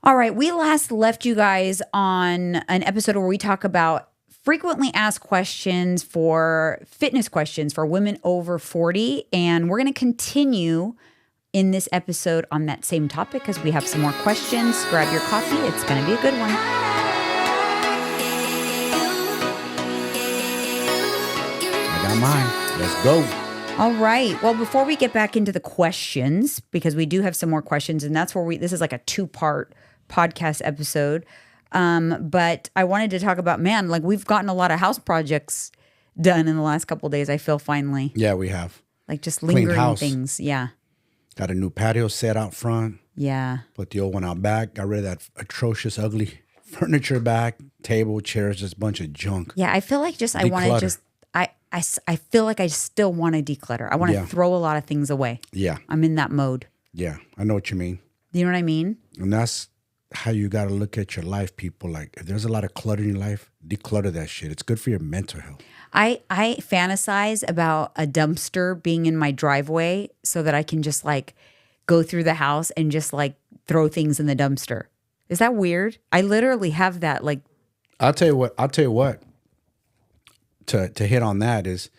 All right. We last left you guys on an episode where we talk about frequently asked questions for fitness questions for women over 40. And we're going to continue in this episode on that same topic because we have some more questions. Grab your coffee. It's going to be a good one. I got mine. Let's go. All right. Well, before we get back into the questions, because we do have some more questions, and that's where this is like a 2-part podcast episode. But I wanted to talk about, man, like we've gotten a lot of house projects done in the last couple of days. I feel finally. Yeah, we have. Like just lingering things. Yeah. Got a new patio set out front. Yeah. Put the old one out back. Got rid of that atrocious, ugly furniture back, table, chairs, just a bunch of junk. Yeah. I feel like I want to just, I feel like I still want to declutter. I want to throw a lot of things away. Yeah. I'm in that mode. Yeah. I know what you mean. You know what I mean? And that's how you got to look at your life, people. Like, if there's a lot of clutter in your life, declutter that shit. It's good for your mental health. I fantasize about a dumpster being in my driveway so that I can just like go through the house and just like throw things in the dumpster. Is that weird? I literally have that. Like, I'll tell you what. To hit on that is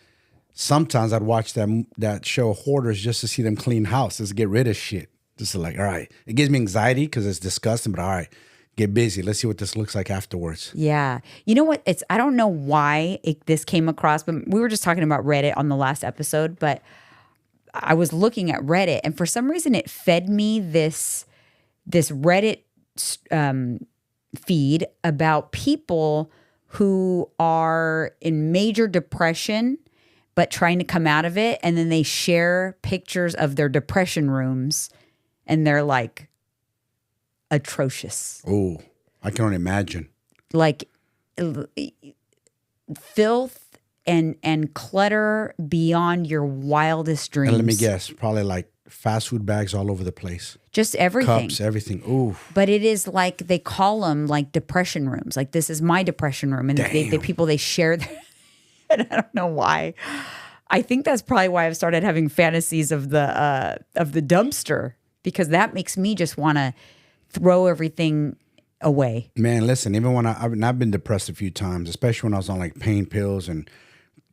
sometimes I'd watch that show Hoarders just to see them clean houses, get rid of shit. Just like, all right, it gives me anxiety because it's disgusting, but all right, get busy. Let's see what this looks like afterwards. Yeah. You know what? I don't know why this came across, but we were just talking about Reddit on the last episode, but I was looking at Reddit and for some reason it fed me this Reddit feed about people who are in major depression but trying to come out of it, and then they share pictures of their depression rooms and they're like atrocious. Oh, I can only imagine. Like filth and clutter beyond your wildest dreams. And let me guess, probably like fast food bags all over the place. Just everything. Cups, everything. Ooh. But it is like they call them like depression rooms. Like this is my depression room. And the people they share their, and I don't know why. I think that's probably why I've started having fantasies of the dumpster, because that makes me just want to throw everything away. Man, listen, even when I've been depressed a few times, especially when I was on like pain pills and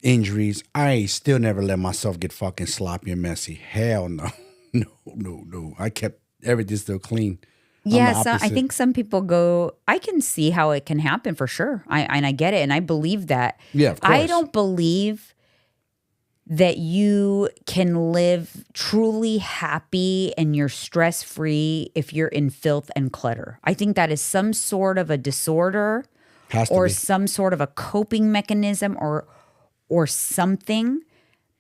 injuries, I still never let myself get fucking sloppy and messy. Hell no. No. I kept everything still clean. Yeah, I think some people go, I can see how it can happen for sure. I get it. And I believe that. Yeah, of course. I don't believe that you can live truly happy and you're stress-free if you're in filth and clutter. I think that is some sort of a disorder or some sort of a coping mechanism or something.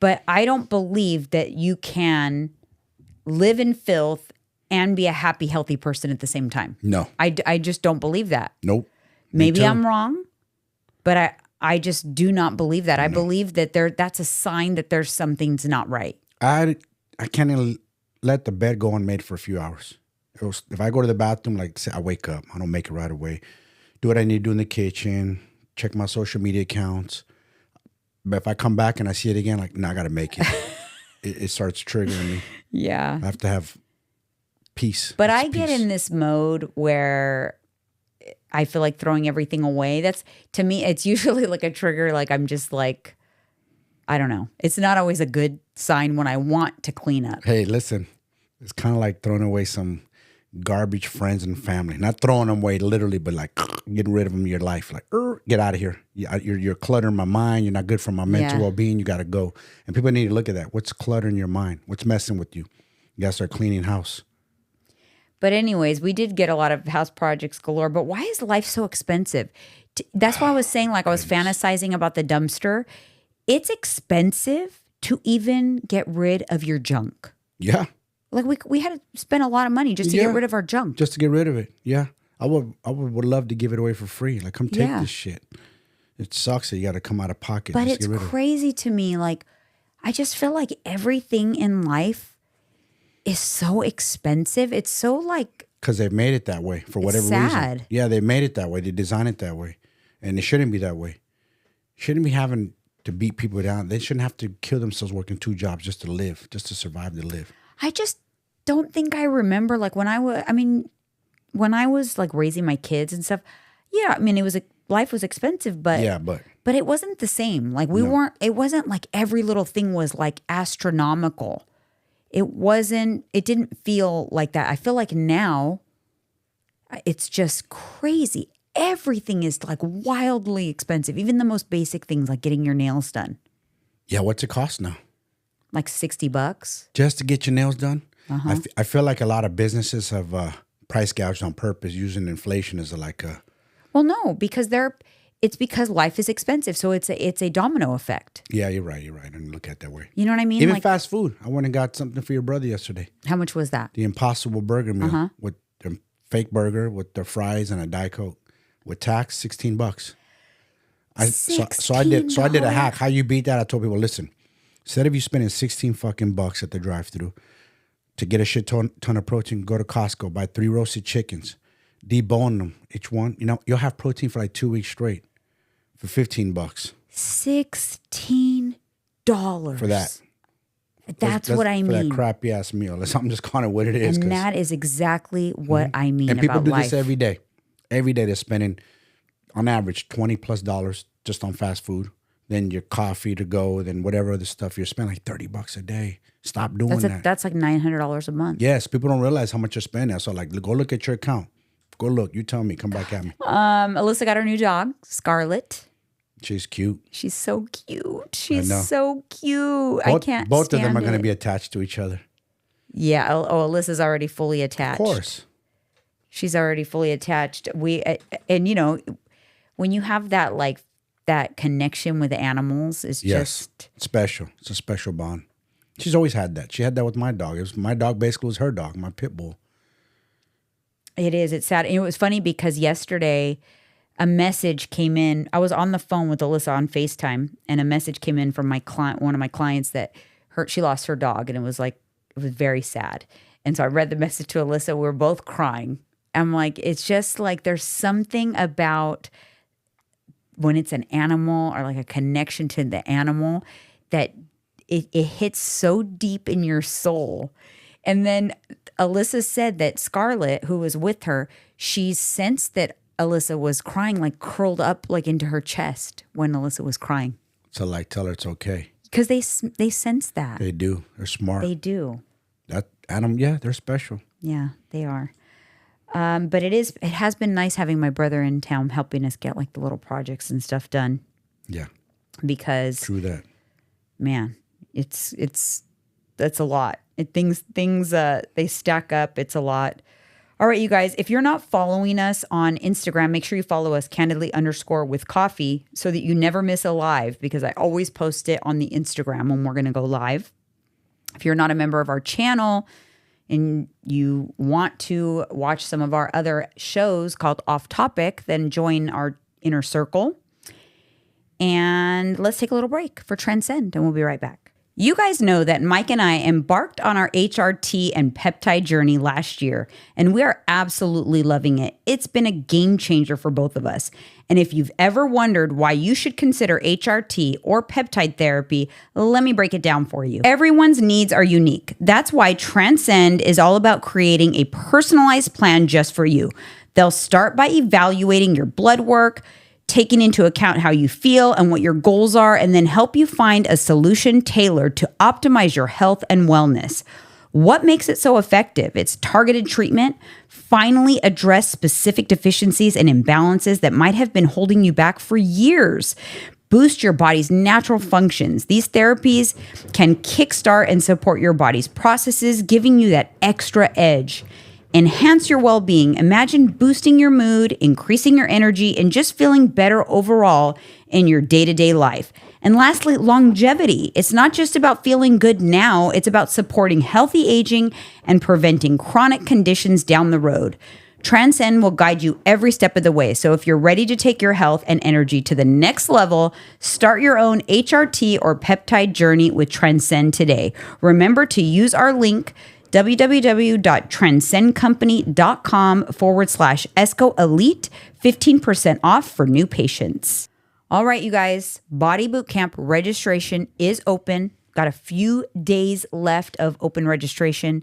But I don't believe that you can live in filth and be a happy, healthy person at the same time. No. I just don't believe that. Nope. Maybe I'm wrong, but I just do not believe that. I believe that that's a sign that there's something's not right. I can't even let the bed go unmade for a few hours. If I go to the bathroom, like say I wake up, I don't make it right away. Do what I need to do in the kitchen, check my social media accounts. But if I come back and I see it again, like, no, I got to make it. It starts triggering me. Yeah. I have to have peace. But I get in this mode where I feel like throwing everything away. That's, to me, it's usually like a trigger. Like I'm just like, I don't know. It's not always a good sign when I want to clean up. Hey, listen, it's kind of like throwing away some garbage friends and family. Not throwing them away literally, but like getting rid of them in your life. Like, get out of here. You're cluttering my mind. You're not good for my mental well-being. You got to go. And people need to look at that. What's cluttering your mind? What's messing with you? You got to start cleaning house. But anyways, we did get a lot of house projects galore. But why is life so expensive? That's why I was saying, like I was fantasizing about the dumpster. It's expensive to even get rid of your junk. Yeah. Like we had to spend a lot of money just to get rid of our junk. Just to get rid of it. Yeah. I would love to give it away for free. Like, come take this shit. It sucks that you got to come out of pocket. But it's crazy to me. Like, I just feel like everything in life is so expensive. It's so like, because they've made it that way for whatever reason. Yeah, they made it that way. They designed it that way. And it shouldn't be that way. Shouldn't be having to beat people down. They shouldn't have to kill themselves working 2 jobs just to live, just to survive to live. I just don't think I remember like when when I was like raising my kids and stuff, yeah, I mean, life was expensive, but it wasn't the same. Like it wasn't like every little thing was like astronomical. It didn't feel like that. I feel like now it's just crazy. Everything is like wildly expensive. Even the most basic things like getting your nails done. Yeah, what's it cost now? Like $60 just to get your nails done. I feel like a lot of businesses have price gouged on purpose, using inflation as Well, no, because it's because life is expensive, so it's a domino effect. Yeah, you're right. I didn't look at it that way. You know what I mean? Even fast food. I went and got something for your brother yesterday. How much was that? The Impossible Burger meal with the fake burger with the fries and a Diet Coke with tax, $16. So I did a hack. How you beat that? I told people, listen, instead of you spending 16 fucking bucks at the drive-thru to get a shit ton of protein, go to Costco, buy 3 roasted chickens, debone them each one. You know, you'll have protein for like 2 weeks straight for $15. $16 for that. That's what I mean. For that crappy ass meal. I'm just calling it what it is. And that is exactly what I mean. And people about do life. this every day. Every day they're spending, on average, $20+ just on fast food. Then your coffee to go, then whatever other stuff you're spending, like $30 a day. Stop doing that. That's like $900 a month. Yes, people don't realize how much you're spending. So like, go look at your account. Go look. You tell me. Come back at me. Alyssa got her new dog, Scarlett. She's cute. She's so cute. She's so cute. I can't. Both of them are going to be attached to each other. Yeah. Oh, Alyssa's already fully attached. Of course. She's already fully attached. And you know, when you have that that connection with animals, is just special. It's a special bond. She's always had that. She had that with my dog. My dog basically was her dog, my pit bull. It is. It's sad. And it was funny because yesterday a message came in. I was on the phone with Alyssa on FaceTime, and a message came in from one of my clients that she lost her dog, and it was very sad. And so I read the message to Alyssa. We were both crying. I'm like, it's just like there's something about when it's an animal or like a connection to the animal that it hits so deep in your soul. And then Alyssa said that Scarlett, who was with her, she sensed that Alyssa was crying, like curled up like into her chest when Alyssa was crying. So like, tell her it's okay. Because they sense that. They do. They're smart. They do. That animal, yeah, they're special. Yeah, they are. But it has been nice having my brother in town helping us get like the little projects and stuff done. Yeah. Because true that. Man, that's a lot. Things they stack up. It's a lot. All right, you guys, if you're not following us on Instagram, make sure you follow us candidly_with_coffee so that you never miss a live, because I always post it on the Instagram when we're going to go live. If you're not a member of our channel and you want to watch some of our other shows called Off Topic, then join our inner circle. And let's take a little break for Transcend, and we'll be right back. You guys know that Mike and I embarked on our HRT and peptide journey last year, and we are absolutely loving it. It's been a game changer for both of us. And if you've ever wondered why you should consider HRT or peptide therapy, let me break it down for you. Everyone's needs are unique. That's why Transcend is all about creating a personalized plan just for you. They'll start by evaluating your blood work, taking into account how you feel and what your goals are, and then help you find a solution tailored to optimize your health and wellness. What makes it so effective? It's targeted treatment, finally address specific deficiencies and imbalances that might have been holding you back for years. Boost your body's natural functions. These therapies can kickstart and support your body's processes, giving you that extra edge. Enhance your well-being. Imagine boosting your mood, increasing your energy, and just feeling better overall in your day-to-day life. And lastly, longevity. It's not just about feeling good now. It's about supporting healthy aging and preventing chronic conditions down the road. Transcend will guide you every step of the way. So if you're ready to take your health and energy to the next level, start your own HRT or peptide journey with Transcend today. Remember to use our link www.transcendcompany.com/ESCO Elite, 15% off for new patients. All right, you guys, Body Bootcamp registration is open. Got a few days left of open registration.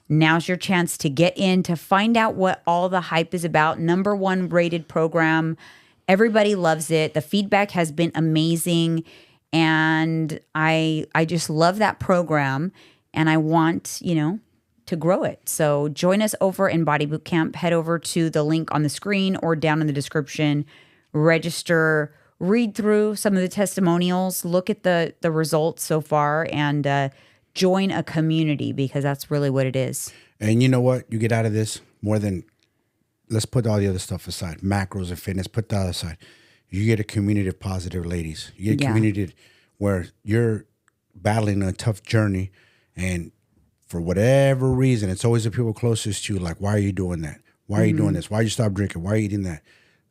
Now's your chance to get in, to find out what all the hype is about. #1 rated program. Everybody loves it. The feedback has been amazing. And I just love that program. And I want, to grow it. So join us over in Body Bootcamp. Head over to the link on the screen or down in the description. Register, read through some of the testimonials, look at the results so far, and join a community, because that's really what it is. And you know what? You get out of this more than, let's put all the other stuff aside, macros and fitness, put that aside. You get a community of positive ladies. You get a community where you're battling a tough journey, and for whatever reason, it's always the people closest to you, like, why are you doing that? Why are you doing this? Why you stop drinking? Why are you eating that?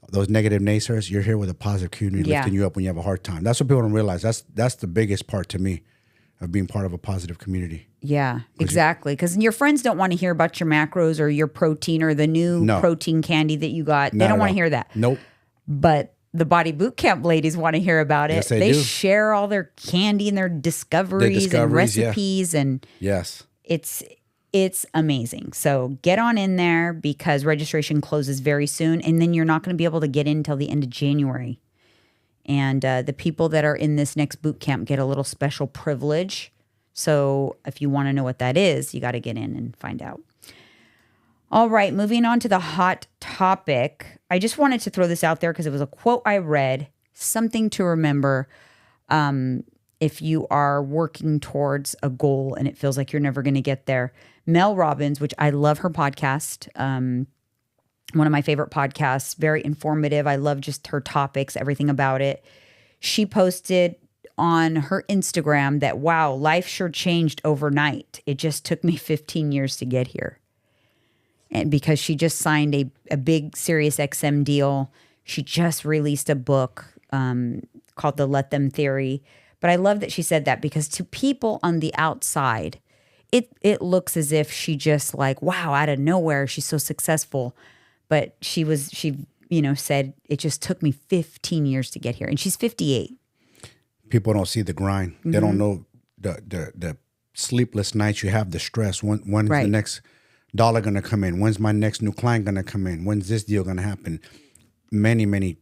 Those negative naysayers, you're here with a positive community lifting you up when you have a hard time. That's what people don't realize. That's the biggest part to me of being part of a positive community. Yeah, exactly. Because your friends don't want to hear about your macros or your protein or the new protein candy that you got. They don't want to hear that. Nope. But the Body Bootcamp ladies want to hear about it. Yes, they do. Share all their candy and their discoveries and recipes. And it's amazing. So get on in there, because registration closes very soon. And then you're not going to be able to get in until the end of January. And the people that are in this next boot camp get a little special privilege. So if you want to know what that is, you got to get in and find out. All right, moving on to the hot topic. I just wanted to throw this out there because it was a quote I read, something to remember if you are working towards a goal and it feels like you're never going to get there. Mel Robbins, which I love her podcast, one of my favorite podcasts, very informative. I love just her topics, everything about it. She posted on her Instagram that, wow, life sure changed overnight. It just took me 15 years to get here. And because she just signed a big Sirius XM deal. She just released a book called The Let Them Theory. But I love that she said that, because to people on the outside, it looks as if she just like, wow, out of nowhere, she's so successful. But she said, it just took me 15 years to get here. And she's 58. People don't see the grind. They don't know the sleepless nights you have, the stress. When's the next dollar going to come in? When's my next new client going to come in? When's this deal going to happen? Many, many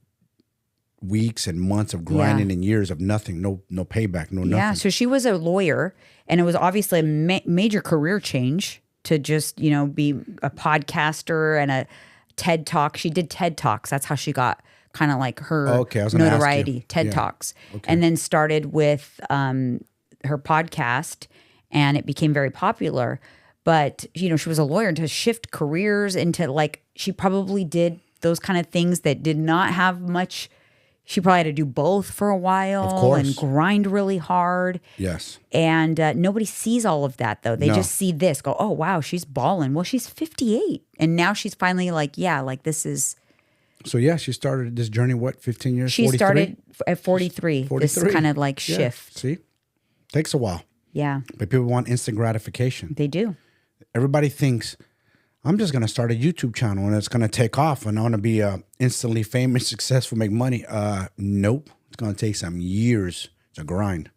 weeks and months of grinding and years of nothing, no payback, no nothing. Yeah, so she was a lawyer, and it was obviously a major career change to just, be a podcaster and a TED Talk. She did TED Talks. That's how she got kind of like her notoriety, TED Talks. Okay. And then started with her podcast, and it became very popular. But, she was a lawyer, and to shift careers into she probably did those kind of things that did not have much. She probably had to do both for a while, of course, and grind really hard. Yes. And nobody sees all of that, though. They just see this, go, oh, wow, she's balling. Well, she's 58. And now she's finally this is. So, she started this journey, 15 years? She 43? Started at 43. This kind of shift. See? Takes a while. Yeah. But people want instant gratification. They do. Everybody thinks, I'm just going to start a YouTube channel and it's going to take off and I want to be instantly famous, successful, make money. Nope. It's going to take some years. It's a grind.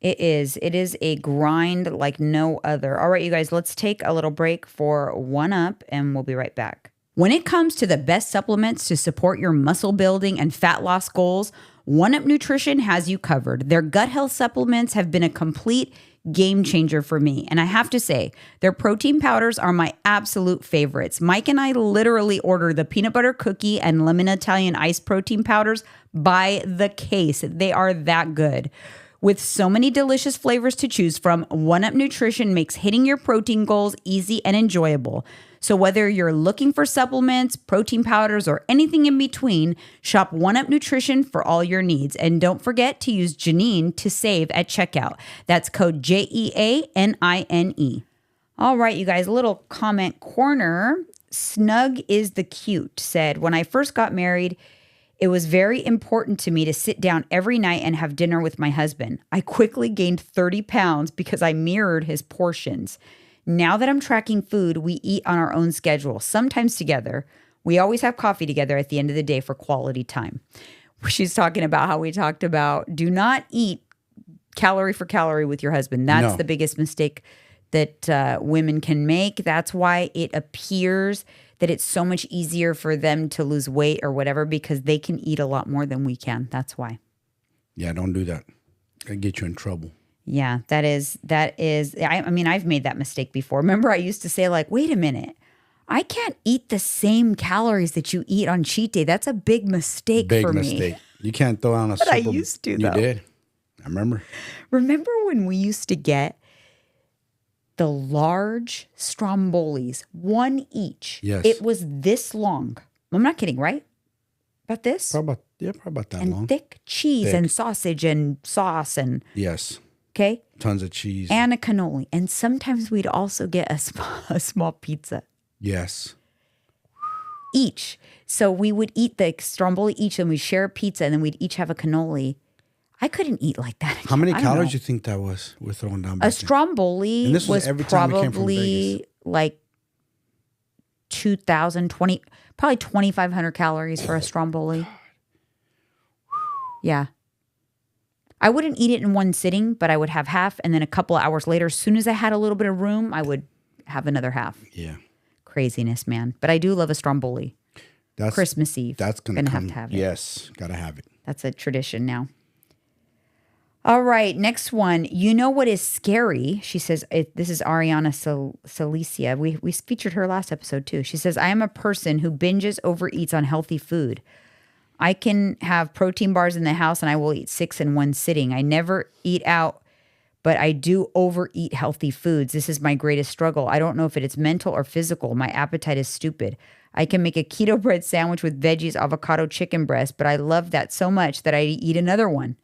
It is. It is a grind like no other. All right, you guys, let's take a little break for One Up and we'll be right back. When it comes to the best supplements to support your muscle building and fat loss goals, One Up Nutrition has you covered. Their gut health supplements have been a complete game changer for me. And I have to say, their protein powders are my absolute favorites. Mike and I literally order the peanut butter cookie and lemon Italian ice protein powders by the case. They are that good. With so many delicious flavors to choose from, One Up Nutrition makes hitting your protein goals easy and enjoyable. So whether you're looking for supplements, protein powders, or anything in between, shop One Up Nutrition for all your needs. And don't forget to use Janine to save at checkout. That's code JEANINE. All right, you guys, a little comment corner. Snug is the cute said, when I first got married, it was very important to me to sit down every night and have dinner with my husband. I quickly gained 30 pounds because I mirrored his portions. Now that I'm tracking food, we eat on our own schedule, sometimes together. We always have coffee together at the end of the day for quality time. She's talking about how we talked about do not eat calorie for calorie with your husband. That's the biggest mistake that women can make. That's why it appears that it's so much easier for them to lose weight or whatever, because they can eat a lot more than we can. That's why. Yeah, don't do that. It'll get you in trouble. Yeah, that is, I mean, I've made that mistake before. Remember, I used to say like, wait a minute, I can't eat the same calories that you eat on cheat day. That's a big mistake for me. Big mistake. You can't throw on a But I used to, though. You did. I remember. Remember when we used to get the large Strombolis, one each? Yes. It was this long. I'm not kidding, right? About this? Probably about that and long. And thick cheese and sausage and sauce and... Yes. Okay? Tons of cheese. And a cannoli. And sometimes we'd also get a small pizza. Yes. Each. So we would eat the Stromboli each, and we'd share a pizza, and then we'd each have a cannoli. I couldn't eat like that again. How many calories do you think that was we're throwing down? A Stromboli was probably like 2,000, probably 2,500 calories for a Stromboli. Yeah. I wouldn't eat it in one sitting, but I would have half, and then a couple of hours later, as soon as I had a little bit of room, I would have another half. Yeah. Craziness, man. But I do love a Stromboli. That's Christmas Eve. That's going to have it. Yes, got to have it. That's a tradition now. All right, next one. You know what is scary? She says, this is Ariana Celicia. We featured her last episode too. She says, I am a person who binges, overeats on healthy food. I can have protein bars in the house and I will eat 6 in one sitting. I never eat out, but I do overeat healthy foods. This is my greatest struggle. I don't know if it's mental or physical. My appetite is stupid. I can make a keto bread sandwich with veggies, avocado, chicken breast, but I love that so much that I eat another one.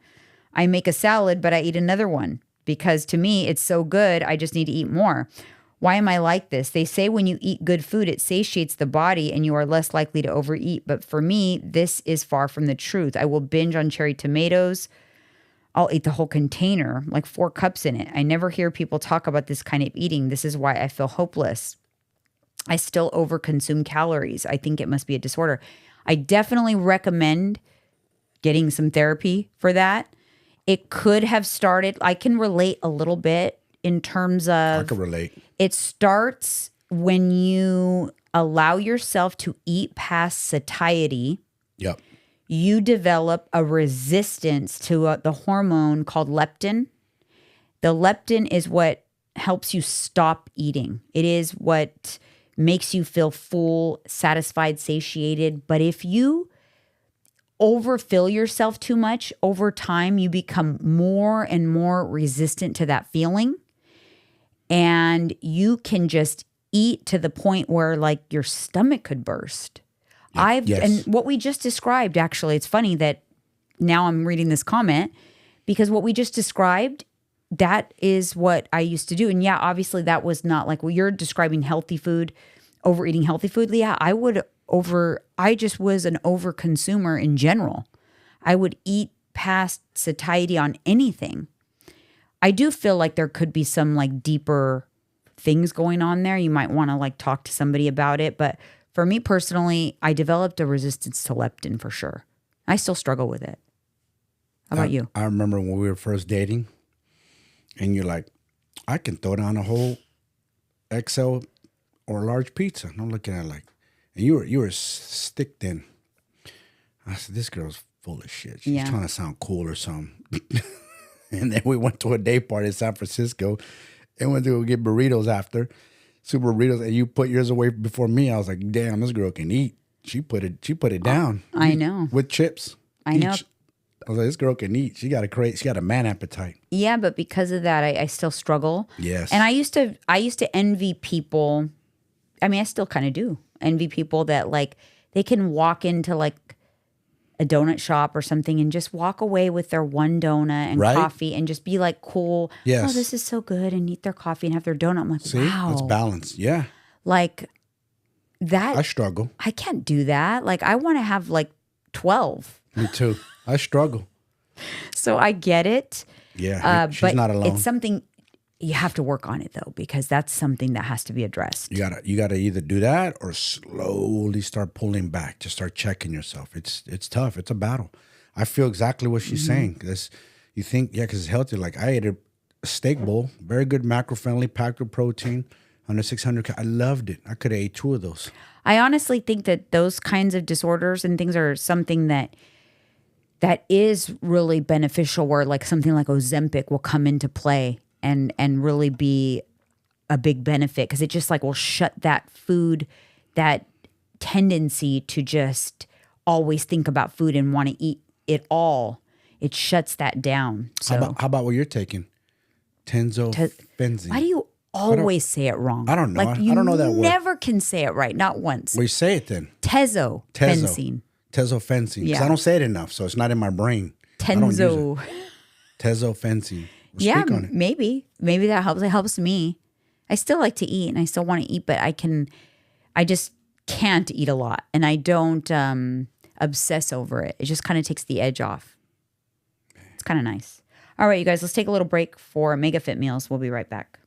I make a salad, but I eat another one because to me, it's so good. I just need to eat more. Why am I like this? They say when you eat good food, it satiates the body and you are less likely to overeat. But for me, this is far from the truth. I will binge on cherry tomatoes. I'll eat the whole container, like 4 cups in it. I never hear people talk about this kind of eating. This is why I feel hopeless. I still overconsume calories. I think it must be a disorder. I definitely recommend getting some therapy for that. It could have started, I can relate a little bit in terms of... I can relate. It starts when you allow yourself to eat past satiety. Yep. You develop a resistance to the hormone called leptin. The leptin is what helps you stop eating. It is what makes you feel full, satisfied, satiated. But if you overfill yourself too much, over time, you become more and more resistant to that feeling. And you can just eat to the point where like your stomach could burst. And what we just described, actually, it's funny that now I'm reading this comment because what we just described, that is what I used to do. And yeah, obviously that was not like, well, you're describing healthy food, overeating healthy food. Yeah, I just was an over consumer in general. I would eat past satiety on anything. I do feel like there could be some like deeper things going on there. You might want to like talk to somebody about it. But for me personally, I developed a resistance to leptin for sure. I still struggle with it. How about you? I remember when we were first dating and you're like, I can throw down a whole XL or large pizza. And I'm looking at it like, and you were stick thin. I said, this girl's full of shit. She's trying to sound cool or something. And then we went to a day party in San Francisco and went to go get burritos after. Super burritos. And you put yours away before me. I was like, damn, this girl can eat. She put it down. I know. With chips. I know. I was like, this girl can eat. She got a man appetite. Yeah, but because of that, I still struggle. Yes. And I used to envy people. I mean, I still kind of do envy people that like they can walk into like a donut shop or something and just walk away with their one donut and coffee and just be like cool. Yes. Oh, this is so good, and eat their coffee and have their donut. I'm like, see, wow. That's balance. Yeah. Like that. I struggle. I can't do that. Like I want to have like 12. Me too. I struggle. So I get it. Yeah. She's but not alone. It's something you have to work on it though, because that's something that has to be addressed. You gotta either do that or slowly start pulling back. Just start checking yourself. It's tough. It's a battle. I feel exactly what she's saying. You think, because it's healthy. Like I ate steak bowl, very good macro-friendly, packed with protein, under 600. I loved it. I could have ate 2 of those. I honestly think that those kinds of disorders and things are something that is really beneficial, where like something like Ozempic will come into play and really be a big benefit, because it just like will shut that food, that tendency to just always think about food and want to eat it all. It shuts that down. So How about what you're taking? Tenzofenzyl. why do you always say it wrong? I don't know. Like, you I don't know that word. never can say it right, not once. Well, you say it then. Tezofenzyl. Tezofenzyl. Because Yeah. I don't say it enough, so it's not in my brain. I don't use Tenzo. it. Tezofenzyl. Well, Yeah, speak on it. maybe that helps. It helps me. I still like to eat and I still want to eat, but I just can't eat a lot, and I don't obsess over it. It just kind of takes the edge off. It's kind of nice. All right, you guys, let's take a little break for Mega Fit Meals. We'll be right back.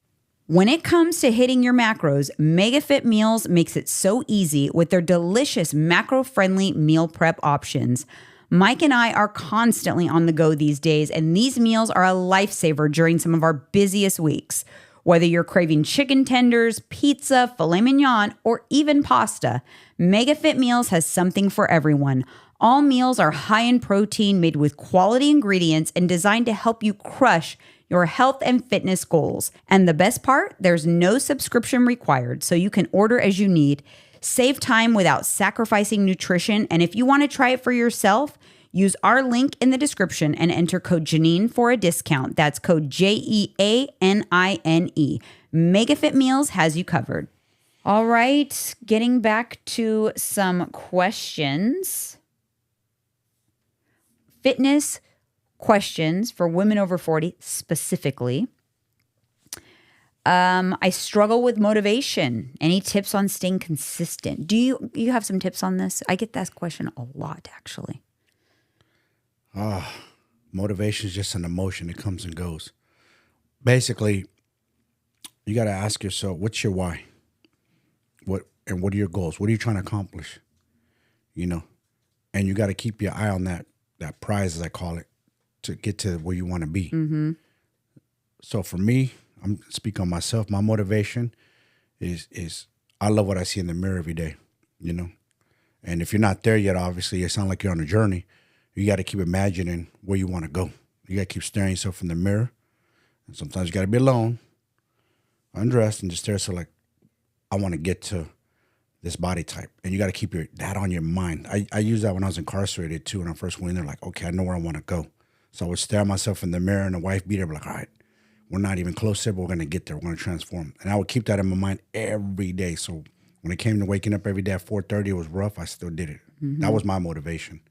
When it comes to hitting your macros, Mega Fit Meals makes it so easy with their delicious macro-friendly meal prep options. Mike and I are constantly on the go these days, and these meals are a lifesaver during some of our busiest weeks. Whether you're craving chicken tenders, pizza, filet mignon, or even pasta, Mega Fit Meals has something for everyone. All meals are high in protein, made with quality ingredients, and designed to help you crush your health and fitness goals. And the best part, there's no subscription required, so you can order as you need. Save time without sacrificing nutrition. And if you want to try it for yourself, use our link in the description and enter code Janine for a discount. That's code JEANINE. MegaFit Meals has you covered. All right, getting back to some questions. Fitness questions for women over 40 specifically. I struggle with motivation. Any tips on staying consistent? Do you have some tips on this? I get that question a lot, actually. Motivation is just an emotion. It comes and goes. Basically, you got to ask yourself, what's your why? What are your goals? What are you trying to accomplish? You know, and you got to keep your eye on that prize, as I call it, to get to where you want to be. Mm-hmm. So for me, I'm speaking on myself. My motivation is I love what I see in the mirror every day, you know. And if you're not there yet, obviously, it sounds like you're on a journey. You got to keep imagining where you want to go. You got to keep staring yourself in the mirror. And sometimes you got to be alone, undressed, and just stare. So like, I want to get to this body type. And you got to keep that on your mind. I used that when I was incarcerated too. When I first went in there, like, okay, I know where I want to go. So I would stare at myself in the mirror, and the wife beat her, like, all right, we're not even close to it, but we're going to get there. We're going to transform. And I would keep that in my mind every day. So when it came to waking up every day at 4:30, it was rough. I still did it. Mm-hmm. That was my motivation.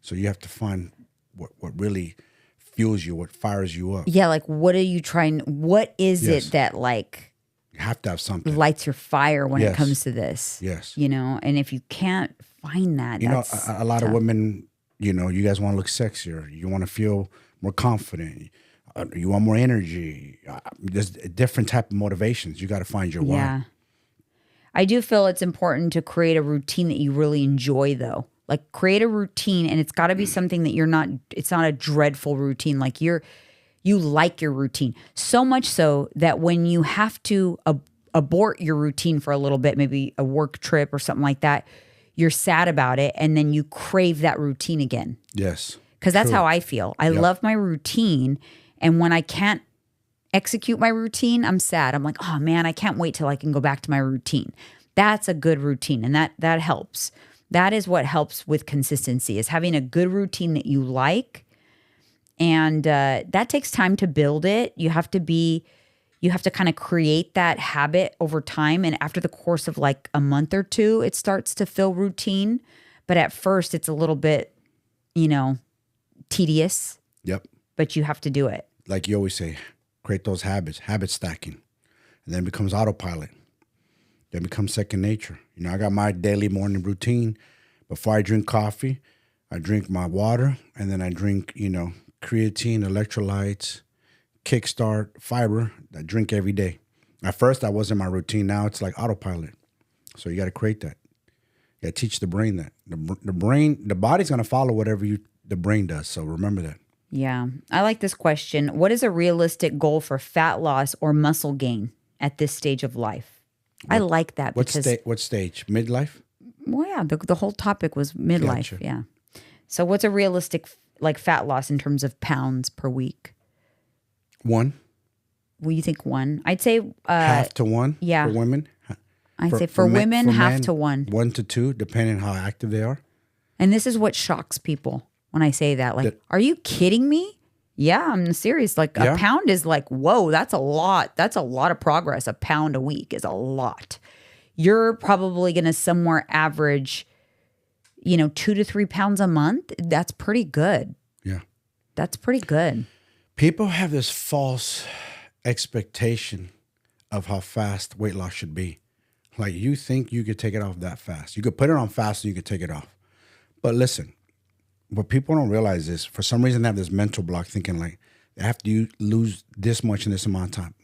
So you have to find what really fuels you, what fires you up. Yeah, like what are you trying? What is it that like you have to have something lights your fire when it comes to this? Yes, you know, and if you can't find that, you know, a lot of women, you know, you guys want to look sexier, you want to feel more confident, you want more energy. There's a different type of motivations. You got to find your why. I do feel it's important to create a routine that you really enjoy, though. Like create a routine, and it's got to be something that it's not a dreadful routine. Like you like your routine so much so that when you have to abort your routine for a little bit, maybe a work trip or something like that, you're sad about it, and then you crave that routine again. Yes. Because that's how I feel. I love my routine, and when I can't execute my routine, I'm sad. I'm like, oh man, I can't wait till I can go back to my routine. That's a good routine, and that helps. That is what helps with consistency, is having a good routine that you like. And that takes time to build it. You have to kind of create that habit over time. And after the course of like a month or two, it starts to feel routine. But at first it's a little bit, you know, tedious. Yep. But you have to do it. Like you always say, create those habit stacking. And then it becomes autopilot. Then becomes second nature. You know, I got my daily morning routine. Before I drink coffee, I drink my water, and then I drink, you know, creatine, electrolytes, Kickstart, fiber. I drink every day. At first, that wasn't my routine. Now it's like autopilot. So you got to create that. You got to teach the brain that. The body's going to follow whatever the brain does. So remember that. Yeah. I like this question. What is a realistic goal for fat loss or muscle gain at this stage of life? I like that because, what stage? Midlife? well, yeah, the whole topic was midlife. Gotcha. Yeah. So what's a realistic like fat loss in terms of pounds per week? 1. Well, you think 1? I'd say Half to 1 yeah. for women. I'd say for women, half men, to 1. 1 to 2, depending how active they are. And this is what shocks people when I say that. Like, are you kidding me? Yeah, I'm serious. Like a pound is like, whoa, that's a lot. That's a lot of progress. A pound a week is a lot. You're probably going to somewhere average, 2 to 3 pounds a month. That's pretty good. Yeah. That's pretty good. People have this false expectation of how fast weight loss should be. Like you think you could take it off that fast. You could put it on fast and you could take it off. But listen, what people don't realize is for some reason they have this mental block thinking like they have to lose this much in this amount of time.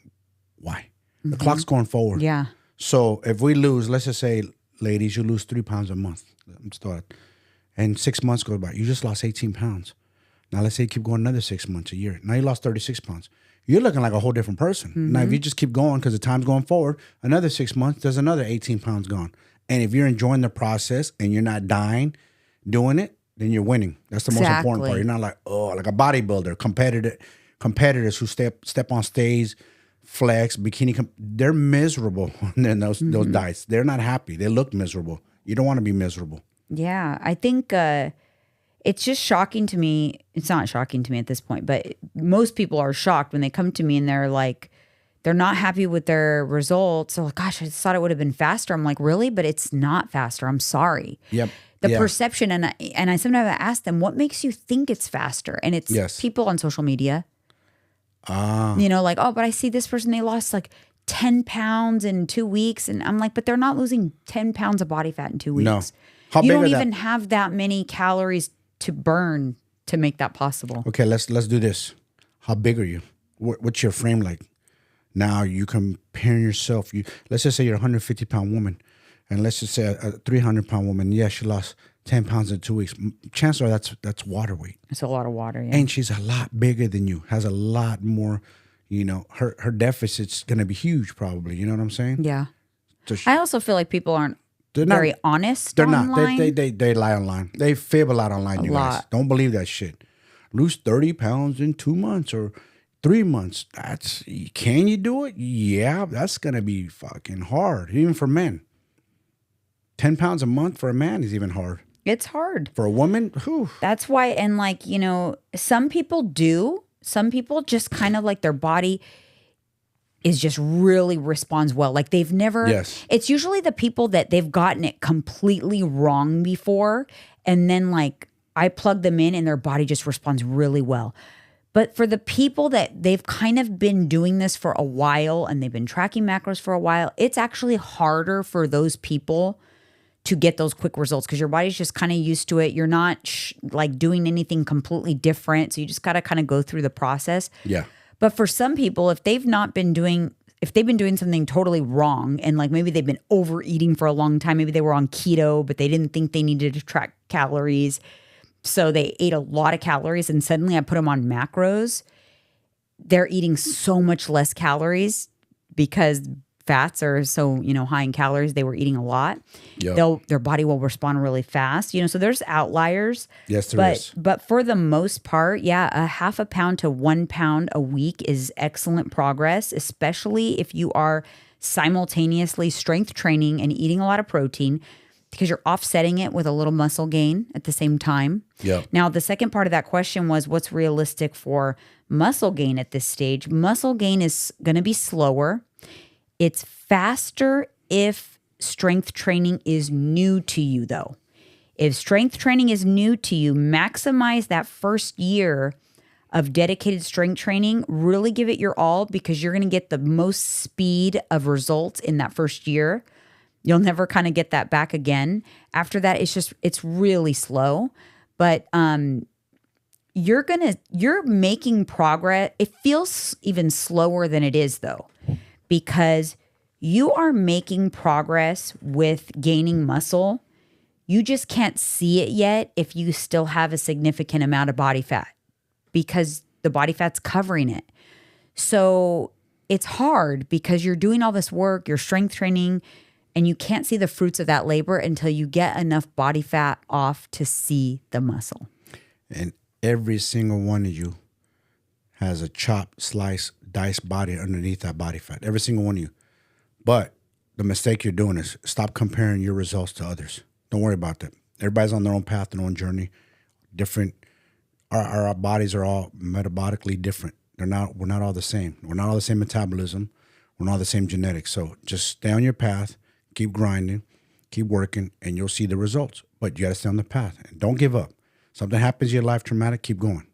Why? The clock's going forward. Yeah. So if we lose, let's just say, ladies, you lose 3 pounds a month. And 6 months go by. You just lost 18 pounds. Now let's say you keep going another 6 months, a year. Now you lost 36 pounds. You're looking like a whole different person. Now if you just keep going because the time's going forward, another 6 months, there's another 18 pounds gone. And if you're enjoying the process and you're not dying doing it, then you're winning. That's the most important part. You're not like, like a bodybuilder, competitors who step on stage, flex, bikini. They're miserable in those diets. They're not happy. They look miserable. You don't want to be miserable. Yeah, I think it's just shocking to me. It's not shocking to me at this point, but most people are shocked when they come to me and they're like, they're not happy with their results. So like, gosh, I just thought it would have been faster. I'm like, really? But it's not faster. I'm sorry. Yep. The perception, and I sometimes ask them, what makes you think it's faster? And it's people on social media. Like, but I see this person, they lost like 10 pounds in 2 weeks. And I'm like, but they're not losing 10 pounds of body fat in 2 weeks. No. How you big don't are even that? have that many calories to burn to make that possible. Okay, let's do this. How big are you? What's your frame like? Now you comparing yourself. Let's just say you're a 150-pound woman, and let's just say a 300-pound woman. Yeah, she lost 10 pounds in 2 weeks. Chances are that's water weight. It's a lot of water, yeah. And she's a lot bigger than you. Has a lot more. Her deficit's gonna be huge, probably. You know what I'm saying? Yeah. So I also feel like people aren't very honest. They're online. not. They lie online. They fib a lot online. You guys don't believe that shit. Lose 30 pounds in 2 months or 3 months. Can you do it? Yeah, that's gonna be fucking hard, even for men. 10 pounds a month for a man is even hard. It's hard. For a woman, whew. That's why, and like, some people do. Some people just kind of like their body is just really responds well. Like they've never, it's usually the people that they've gotten it completely wrong before. And then like I plug them in and their body just responds really well. But for the people that they've kind of been doing this for a while and they've been tracking macros for a while, it's actually harder for those people to get those quick results because your body's just kind of used to it. You're not like doing anything completely different. So you just got to kind of go through the process. Yeah. But for some people, if they've been doing something totally wrong and like maybe they've been overeating for a long time, maybe they were on keto, but they didn't think they needed to track calories. So they ate a lot of calories and suddenly I put them on macros. They're eating so much less calories because fats are so, high in calories. They were eating a lot. Yep. Their body will respond really fast. So there's outliers. Yes, there is. But for the most part, yeah, a half a pound to 1 pound a week is excellent progress, especially if you are simultaneously strength training and eating a lot of protein because you're offsetting it with a little muscle gain at the same time. Yeah. Now, the second part of that question was what's realistic for muscle gain at this stage? Muscle gain is going to be slower. It's faster if strength training is new to you, though. If strength training is new to you, maximize that first year of dedicated strength training. Really give it your all because you're going to get the most speed of results in that first year. You'll never kind of get that back again. After that, it's really slow. But you're making progress. It feels even slower than it is, though. Because you are making progress with gaining muscle. You just can't see it yet if you still have a significant amount of body fat because the body fat's covering it. So it's hard because you're doing all this work, you're strength training, and you can't see the fruits of that labor until you get enough body fat off to see the muscle. And every single one of you has a chopped, sliced, diced body underneath that body fat. Every single one of you. But the mistake you're doing is stop comparing your results to others. Don't worry about that. Everybody's on their own path, their own journey. Different. Our bodies are all metabolically different. We're not all the same. We're not all the same metabolism. We're not all the same genetics. So just stay on your path, keep grinding, keep working, and you'll see the results. But you got to stay on the path and don't give up. Something happens in your life traumatic, keep going.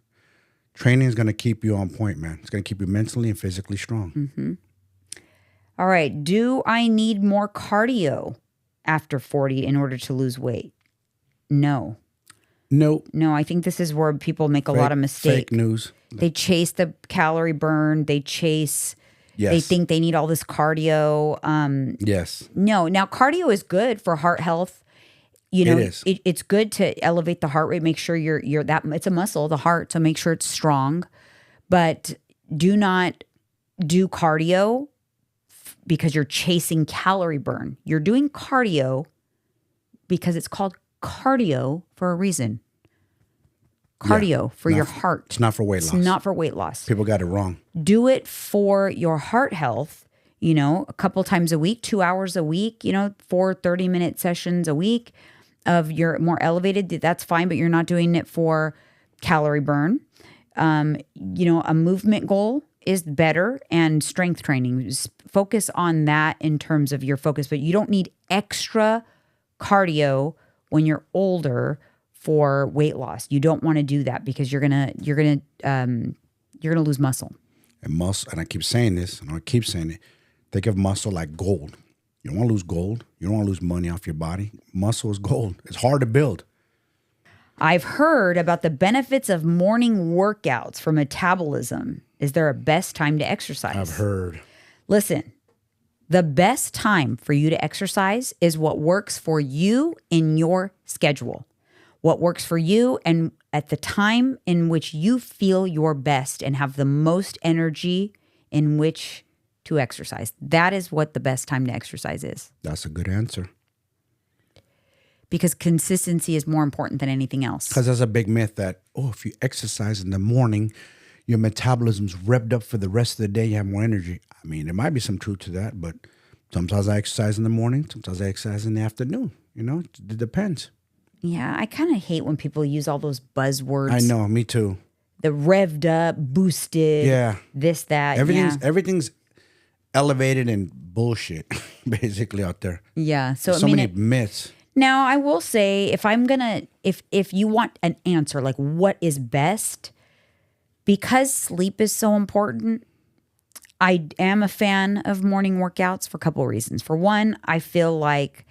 Training is going to keep you on point, man. It's going to keep you mentally and physically strong. Mm-hmm. All right. Do I need more cardio after 40 in order to lose weight? No. Nope. No, I think this is where people make a lot of mistakes. Fake news. They chase the calorie burn. They chase, Yes. they think they need all this cardio. Yes. No. Now, cardio is good for heart health. You know, It is. It's good to elevate the heart rate, make sure you're that it's a muscle, the heart, so make sure it's strong. But do not do cardio because you're chasing calorie burn. You're doing cardio because it's called cardio for a reason. Cardio for your heart. It's not for weight loss. It's not for weight loss. People got it wrong. Do it for your heart health, you know, a couple times a week, 2 hours a week, you know, 4 30-minute sessions a week of your more elevated. That's fine, but you're not doing it for calorie burn. You know, a movement goal is better, and strength training. Just focus on that in terms of your focus, but you don't need extra cardio when you're older for weight loss. You don't want to do that because you're gonna lose muscle. And muscle, and I keep saying this, and I keep saying it. Think of muscle like gold. You don't want to lose gold. You don't want to lose money off your body. Muscle is gold. It's hard to build. I've heard about the benefits of morning workouts for metabolism. Is there a best time to exercise? I've heard. Listen, the best time for you to exercise is what works for you in your schedule. What works for you and at the time in which you feel your best and have the most energy in which to exercise. That is what the best time to exercise is. That's a good answer. Because consistency is more important than anything else. Because there's a big myth that, if you exercise in the morning, your metabolism's revved up for the rest of the day, you have more energy. I mean, there might be some truth to that, but sometimes I exercise in the morning, sometimes I exercise in the afternoon. You know, it depends. Yeah, I kind of hate when people use all those buzzwords. I know, me too. The revved up, boosted, Yeah. this, that. Everything's elevated and bullshit, basically, out there. Yeah. So, So many myths. Now, I will say, if you want an answer, like what is best, because sleep is so important, I am a fan of morning workouts for a couple of reasons. For one, I feel like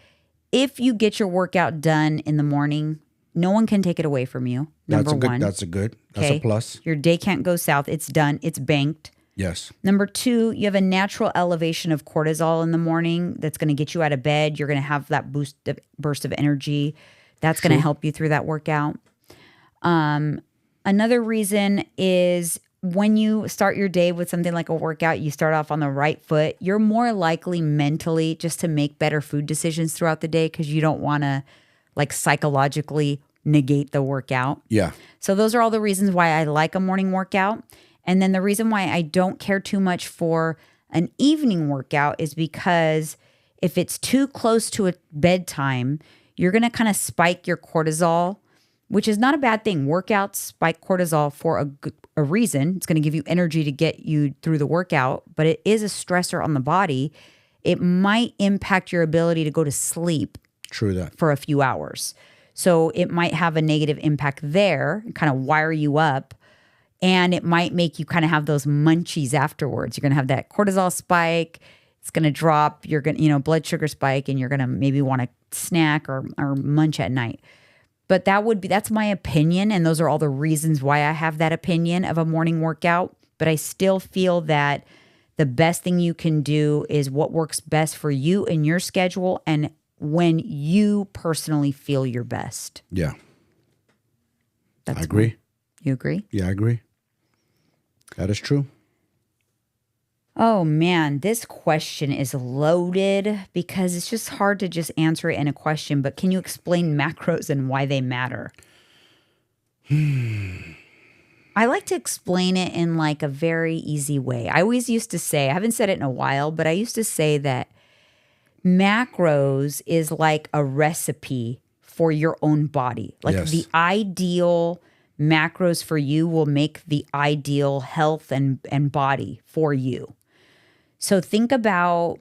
if you get your workout done in the morning, no one can take it away from you. Number one. That's a plus. Your day can't go south. It's done. It's banked. Yes. Number two, you have a natural elevation of cortisol in the morning that's going to get you out of bed. You're going to have that burst of energy. That's going to help you through that workout. Another reason is when you start your day with something like a workout, you start off on the right foot. You're more likely mentally just to make better food decisions throughout the day because you don't want to like psychologically negate the workout. Yeah. So those are all the reasons why I like a morning workout. And then the reason why I don't care too much for an evening workout is because if it's too close to a bedtime, you're going to kind of spike your cortisol, which is not a bad thing. Workouts spike cortisol for a reason. It's going to give you energy to get you through the workout, but it is a stressor on the body. It might impact your ability to go to sleep. True that. For a few hours. So it might have a negative impact there, kind of wire you up. And it might make you kind of have those munchies afterwards. You're going to have that cortisol spike. It's going to drop. You're going to, blood sugar spike, and you're going to maybe want to snack or munch at night. But that's my opinion. And those are all the reasons why I have that opinion of a morning workout. But I still feel that the best thing you can do is what works best for you in your schedule and when you personally feel your best. Yeah. I agree. You agree? Yeah, I agree. That is true. Oh man, this question is loaded because it's just hard to just answer it in a question. But can you explain macros and why they matter? I like to explain it in like a very easy way. I always used to say, I haven't said it in a while, but I used to say that macros is like a recipe for your own body. Like Yes. the ideal macros for you will make the ideal health and body for you. So think about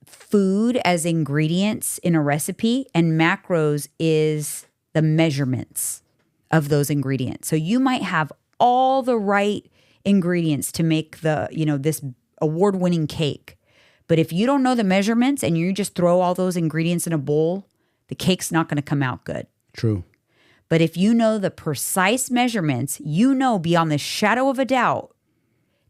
food as ingredients in a recipe, and macros is the measurements of those ingredients. So you might have all the right ingredients to make the, this award-winning cake. But if you don't know the measurements and you just throw all those ingredients in a bowl, the cake's not going to come out good. True. But if you know the precise measurements, you know beyond the shadow of a doubt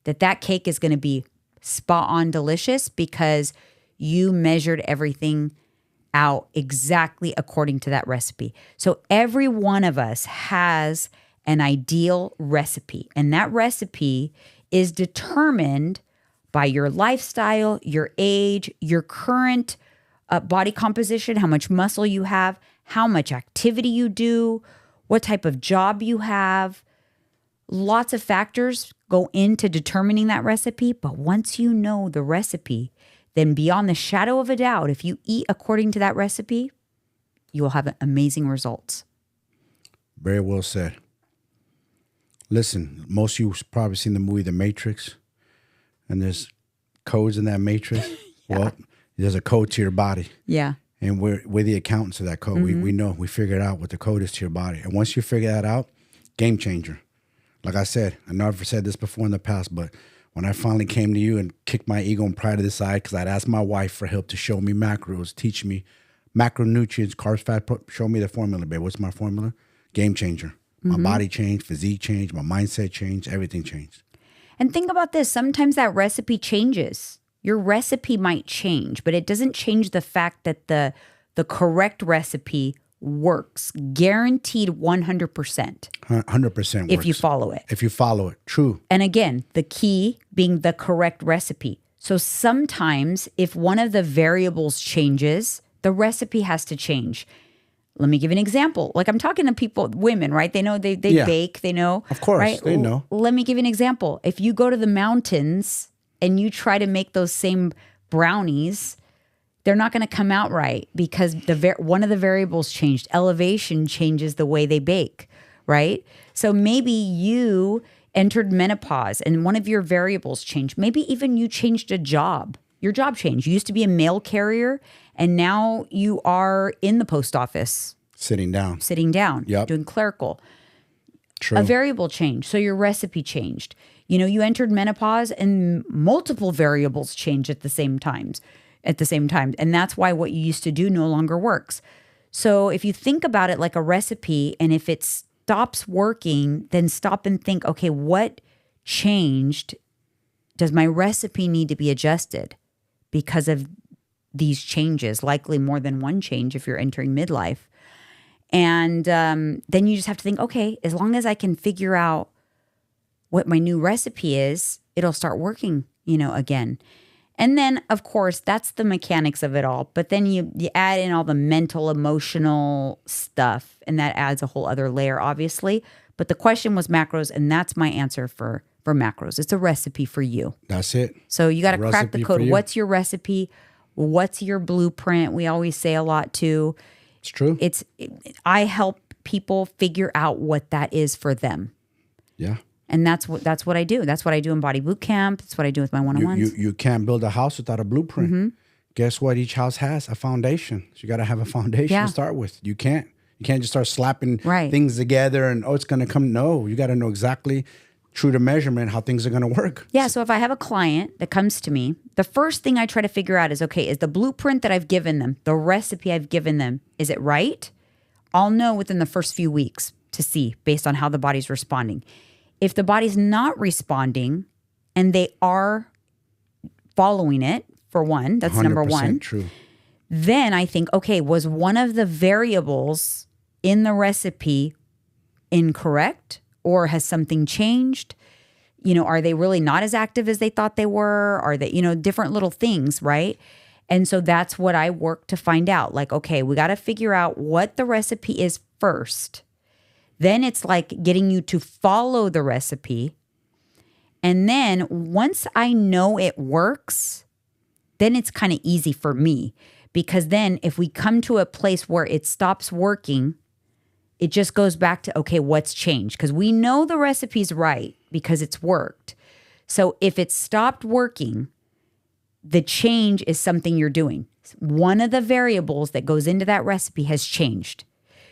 that cake is going to be spot on delicious because you measured everything out exactly according to that recipe. So every one of us has an ideal recipe, and that recipe is determined by your lifestyle, your age, your current body composition, how much muscle you have, how much activity you do, what type of job you have. Lots of factors go into determining that recipe, but once you know the recipe, then beyond the shadow of a doubt, if you eat according to that recipe, you will have amazing results. Very well said. Listen, most of you probably seen the movie The Matrix, and there's codes in that matrix. Yeah. Well, there's a code to your body. Yeah. And we're the accountants of that code. We know, we figured out what the code is to your body. And once you figure that out, game changer. Like I said, I know I've said this before in the past, but when I finally came to you and kicked my ego and pride to the side, because I'd asked my wife for help to show me macros, teach me macronutrients, carbs, fat, show me the formula, babe. What's my formula? Game changer. My body changed, physique changed, my mindset changed, everything changed. And think about this. Sometimes that recipe changes. Your recipe might change, but it doesn't change the fact that the correct recipe works. Guaranteed 100%. 100% if works. you follow it. If you follow it. True. And again, the key being the correct recipe. So sometimes if one of the variables changes, the recipe has to change. Let me give an example. Like I'm talking to people, women, right? They know they Yeah. bake, they know. Of course, right? they know. Let me give you an example. If you go to the mountains and you try to make those same brownies, they're not going to come out right because one of the variables changed. Elevation changes the way they bake, right? So maybe you entered menopause and one of your variables changed. Maybe even you changed a job. Your job changed. You used to be a mail carrier and now you are in the post office. Sitting down. Yep. Doing clerical. True. A variable changed. So your recipe changed. You entered menopause and multiple variables changed at the same time. And that's why what you used to do no longer works. So if you think about it like a recipe, and if it stops working, then stop and think, okay, what changed? Does my recipe need to be adjusted because of these changes? Likely more than one change if you're entering midlife. And then you just have to think, okay, as long as I can figure out what my new recipe is, it'll start working, again. And then, of course, that's the mechanics of it all. But then you add in all the mental, emotional stuff, and that adds a whole other layer, obviously. But the question was macros, and that's my answer for macros. It's a recipe for you. That's it. So you got to crack the Recipe code. for you. What's your recipe? What's your blueprint? We always say a lot too. It's true. I help people figure out what that is for them. Yeah. And that's what I do. That's what I do in Body Boot Camp. That's what I do with my one-on-ones. You can't build a house without a blueprint. Guess what? Each house has a foundation. So you got to have a foundation Yeah. to start with. You can't just start slapping Right. things together and, it's going to come. No, you got to know exactly, true to measurement, how things are going to work. Yeah, so if I have a client that comes to me, the first thing I try to figure out is, okay, is the blueprint that I've given them, the recipe I've given them, is it right? I'll know within the first few weeks to see based on how the body's responding. If the body's not responding and they are following it, for one, that's number 100% one. True. Then I think, okay, was one of the variables in the recipe incorrect or has something changed? are they really not as active as they thought they were? Are they, different little things, right? And so that's what I work to find out. Like, okay, we got to figure out what the recipe is first. Then it's like getting you to follow the recipe. And then once I know it works, then it's kind of easy for me. Because then if we come to a place where it stops working, it just goes back to, okay, what's changed? Because we know the recipe's right because it's worked. So if it stopped working, the change is something you're doing. One of the variables that goes into that recipe has changed.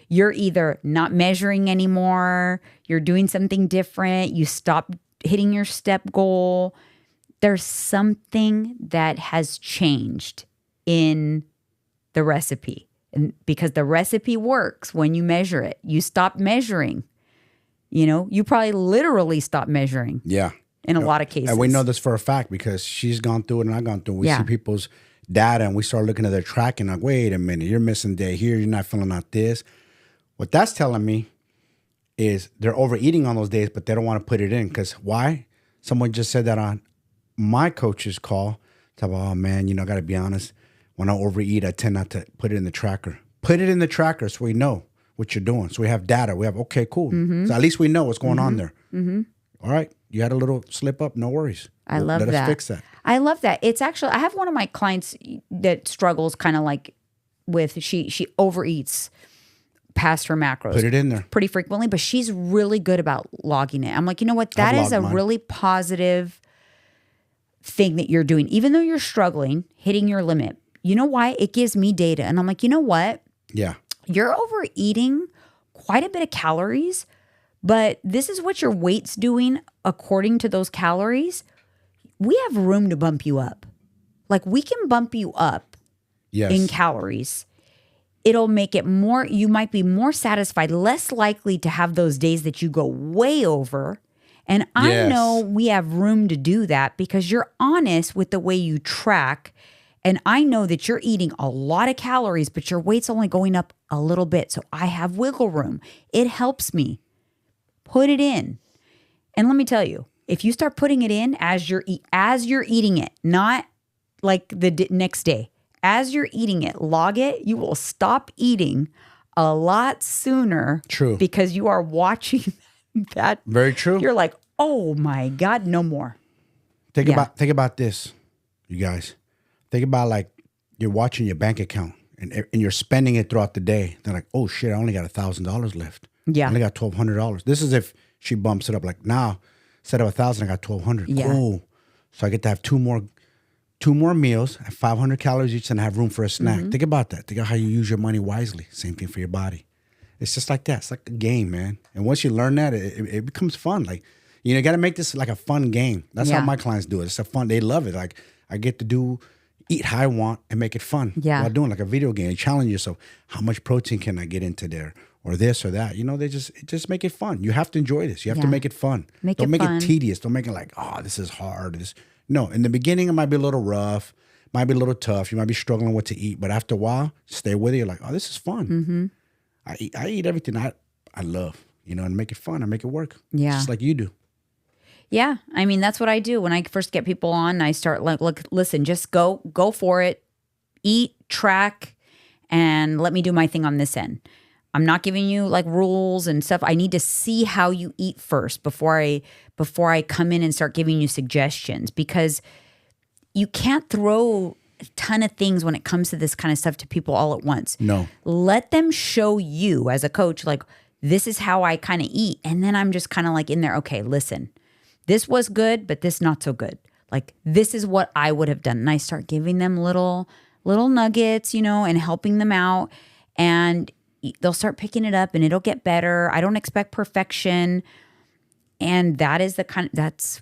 You're either not measuring anymore, you're doing something different, you stop hitting your step goal. There's something that has changed in the recipe. And because the recipe works when you measure it. You stop measuring. You probably literally stop measuring. Yeah. In a lot of cases. And we know this for a fact because she's gone through it and I've gone through it. We see people's data and we start looking at their tracking like, wait a minute, you're missing a day here. You're not filling out this. What that's telling me is they're overeating on those days, but they don't want to put it in. Because why? Someone just said that on my coach's call. Talk about, oh man, I got to be honest. When I overeat, I tend not to put it in the tracker. Put it in the tracker so we know what you're doing. So we have data. We have, okay, cool. Mm-hmm. So at least we know what's going on there. Mm-hmm. All right. You had a little slip up. No worries. I love that. Let us fix that. I love that. It's actually, I have one of my clients that struggles kind of like with, she overeats past her macros. Put it in there. Pretty frequently, but she's really good about logging it. I'm like, you know what? That is a really positive thing that you're doing. Even though you're struggling, hitting your limit. You know why? It gives me data. And I'm like, you know what? Yeah. You're overeating quite a bit of calories, but this is what your weight's doing according to those calories. We have room to bump you up. Like we can bump you up in calories. It'll make it more, you might be more satisfied, less likely to have those days that you go way over. And I know we have room to do that because you're honest with the way you track. And I know that you're eating a lot of calories, but your weight's only going up a little bit. So I have wiggle room. It helps me. Put it in. And let me tell you, if you start putting it in as you're eating it, not like the next day, as you're eating it, log it, you will stop eating a lot sooner. True. Because you are watching that. Very true. You're like, oh my God, no more. Think about this, you guys. Think about like you're watching your bank account and you're spending it throughout the day. They're like, oh shit, I only got $1,000 left. Yeah. I only got $1,200. This is if she bumps it up. Like now, instead of 1,000, I got 1,200. Yeah. Cool. So I get to have two more meals at 500 calories each and I have room for a snack. Mm-hmm. Think about that. Think about how you use your money wisely. Same thing for your body. It's just like that. It's like a game, man. And once you learn that, it becomes fun. Like, you got to make this like a fun game. That's how my clients do it. It's a fun. They love it. Like I get to eat how I want and make it fun. Yeah. While doing like a video game. You challenge yourself. How much protein can I get into there? Or this or that. They just make it fun. You have to enjoy this. You have to make it fun. Don't make it tedious. Don't make it like, oh, this is hard. No, in the beginning, it might be a little rough. Might be a little tough. You might be struggling what to eat. But after a while, stay with it. You're like, oh, this is fun. Mm-hmm. I eat everything I love, and make it fun. I make it work. Yeah. Just like you do. Yeah. I mean, that's what I do. When I first get people on, I start like, look, listen, just go for it. Eat, track, and let me do my thing on this end. I'm not giving you like rules and stuff. I need to see how you eat first before I come in and start giving you suggestions, because you can't throw a ton of things when it comes to this kind of stuff to people all at once. No. Let them show you as a coach, like, this is how I kind of eat. And then I'm just kind of like in there, okay, listen, this was good, but this not so good. Like, this is what I would have done. And I start giving them little nuggets, and helping them out. And they'll start picking it up and it'll get better. I don't expect perfection. And that is that's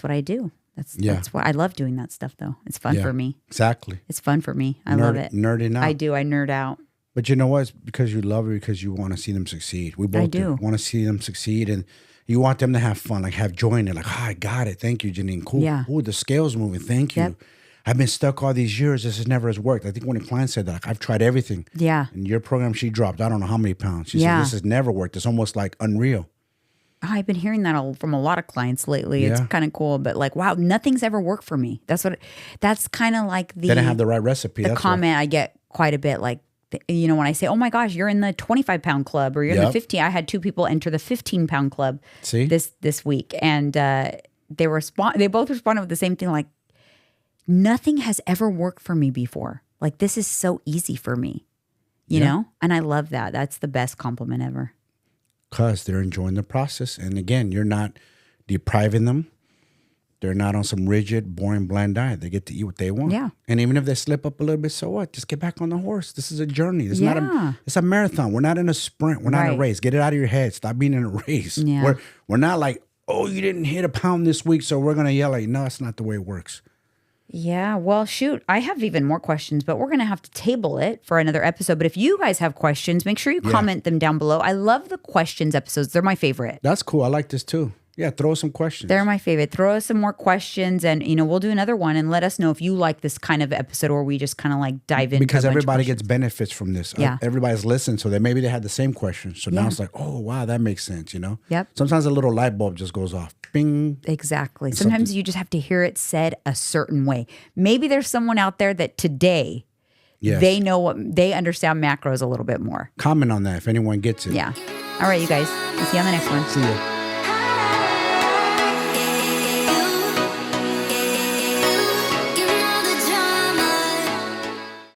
what I do. That's what I love doing that stuff though. It's fun for me. Exactly. It's fun for me. I love it. Nerding out. I do. I nerd out. But you know what? It's because you love it, because you want to see them succeed. We both do. Want to see them succeed, and you want them to have fun, like have joy in it. Like, oh, I got it. Thank you, Janine. Cool. Yeah. Oh, the scale's moving. Thank you. Yep. I've been stuck all these years. This has never worked. I think when a client said that, like, I've tried everything. Yeah. In your program, she dropped, I don't know how many pounds. She said, this has never worked. It's almost like unreal. I've been hearing that from a lot of clients lately. It's Yeah. kind of cool, but like, wow, nothing's ever worked for me. That's kind of like They didn't have the right recipe. the That's comment I get quite a bit. Like, when I say, oh my gosh, you're in the 25-pound club or you're in the Yep. 50. I had 2 people enter the 15-pound club See? this week. And they both responded with the same thing. Like, nothing has ever worked for me before. Like, this is so easy for me, you know? And I love that. That's the best compliment ever. Because they're enjoying the process. And again, you're not depriving them. They're not on some rigid, boring, bland diet. They get to eat what they want. Yeah. And even if they slip up a little bit, so what? Just get back on the horse. This is a journey. It's Yeah. it's a marathon. We're not in a sprint. We're not in a Right. race. Get it out of your head. Stop being in a race. Yeah. We're not like, oh, you didn't hit a pound this week, so we're going to yell at you. No, it's not the way it works. Yeah, well, shoot, I have even more questions, but we're going to have to table it for another episode. But if you guys have questions, make sure you comment them down below. I love the questions episodes. They're my favorite. That's cool. I like this too. Yeah, throw some questions. They're my favorite. Throw us some more questions and, we'll do another one and let us know if you like this kind of episode where we just kind of like dive into because a bunch of everybody questions. gets benefits from this. Yeah. Everybody's listened, so maybe they had the same question. So now it's like, oh, wow, that makes sense, Yep. Sometimes a little light bulb just goes off. Bing. Exactly. Sometimes you just have to hear it said a certain way. Maybe there's someone out there that today Yes. they understand macros a little bit more. Comment on that if anyone gets it. Yeah. All right, you guys. We'll see you on the next one. See ya.